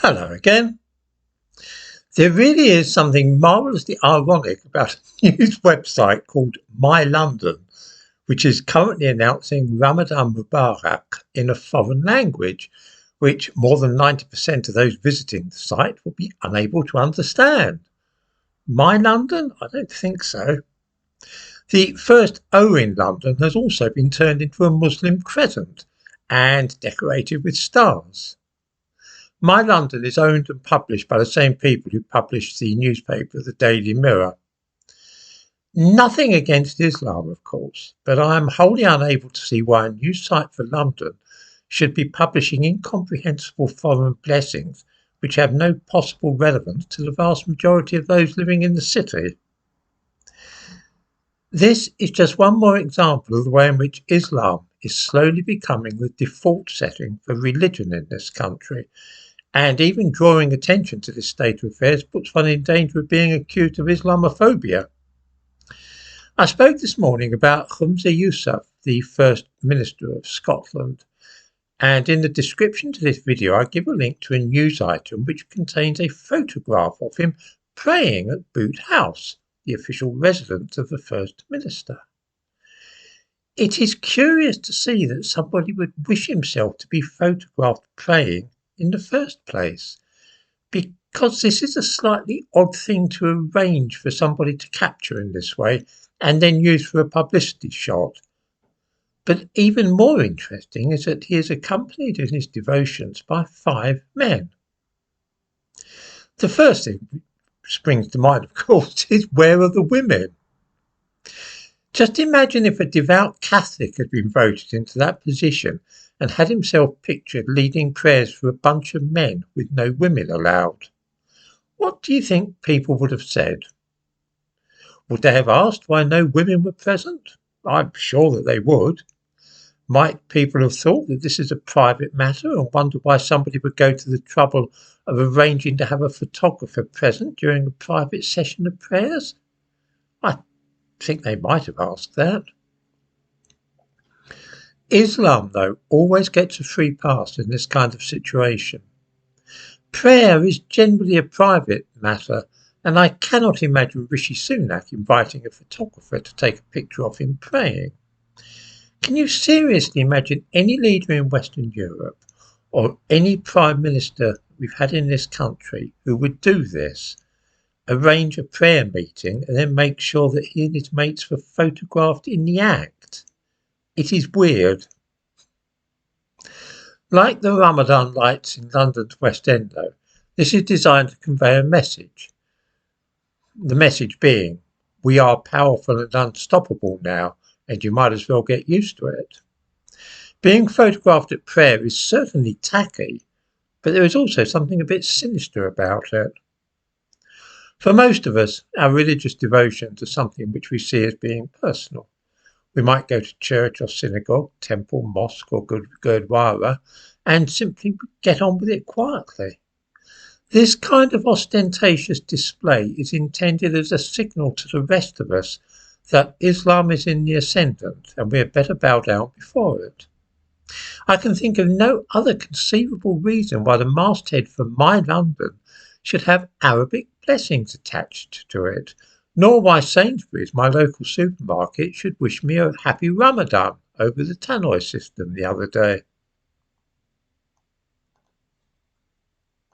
Hello again. There really is something marvellously ironic about a news website called My London, which is currently announcing Ramadan Mubarak in a foreign language, which more than 90% of those visiting the site will be unable to understand. My London? I don't think so. The first O in London has also been turned into a Muslim crescent and decorated with stars. My London is owned and published by the same people who publish the newspaper The Daily Mirror. Nothing against Islam, of course, but I am wholly unable to see why a news site for London should be publishing incomprehensible foreign blessings which have no possible relevance to the vast majority of those living in the city. This is just one more example of the way in which Islam is slowly becoming the default setting for religion in this country. And even drawing attention to this state of affairs puts one in danger of being accused of Islamophobia. I spoke this morning about Humza Yousaf, the First Minister of Scotland, and in the description to this video I give a link to a news item which contains a photograph of him praying at Boot House, the official residence of the First Minister. It is curious to see that somebody would wish himself to be photographed praying in the first place, because this is a slightly odd thing to arrange for somebody to capture in this way and then use for a publicity shot. But even more interesting is that he is accompanied in his devotions by 5 men. The first thing that springs to mind, of course, is where are the women? Just imagine if a devout Catholic had been voted into that position and had himself pictured leading prayers for a bunch of men with no women allowed. What do you think people would have said? Would they have asked why no women were present? I'm sure that they would. Might people have thought that this is a private matter and wondered why somebody would go to the trouble of arranging to have a photographer present during a private session of prayers? I think they might have asked that. Islam, though, always gets a free pass in this kind of situation. Prayer is generally a private matter, and I cannot imagine Rishi Sunak inviting a photographer to take a picture of him praying. Can you seriously imagine any leader in Western Europe or any Prime Minister we've had in this country who would do this? Arrange a prayer meeting and then make sure that he and his mates were photographed in the act? It is weird. Like the Ramadan lights in London's West End, though, this is designed to convey a message. The message being, we are powerful and unstoppable now, and you might as well get used to it. Being photographed at prayer is certainly tacky, but there is also something a bit sinister about it. For most of us, our religious devotions are something which we see as being personal. We might go to church or synagogue, temple, mosque or gurdwara and simply get on with it quietly. This kind of ostentatious display is intended as a signal to the rest of us that Islam is in the ascendant and we had better bow down before it. I can think of no other conceivable reason why the masthead for My London should have Arabic blessings attached to it, nor why Sainsbury's, my local supermarket, should wish me a happy Ramadan over the tannoy system the other day.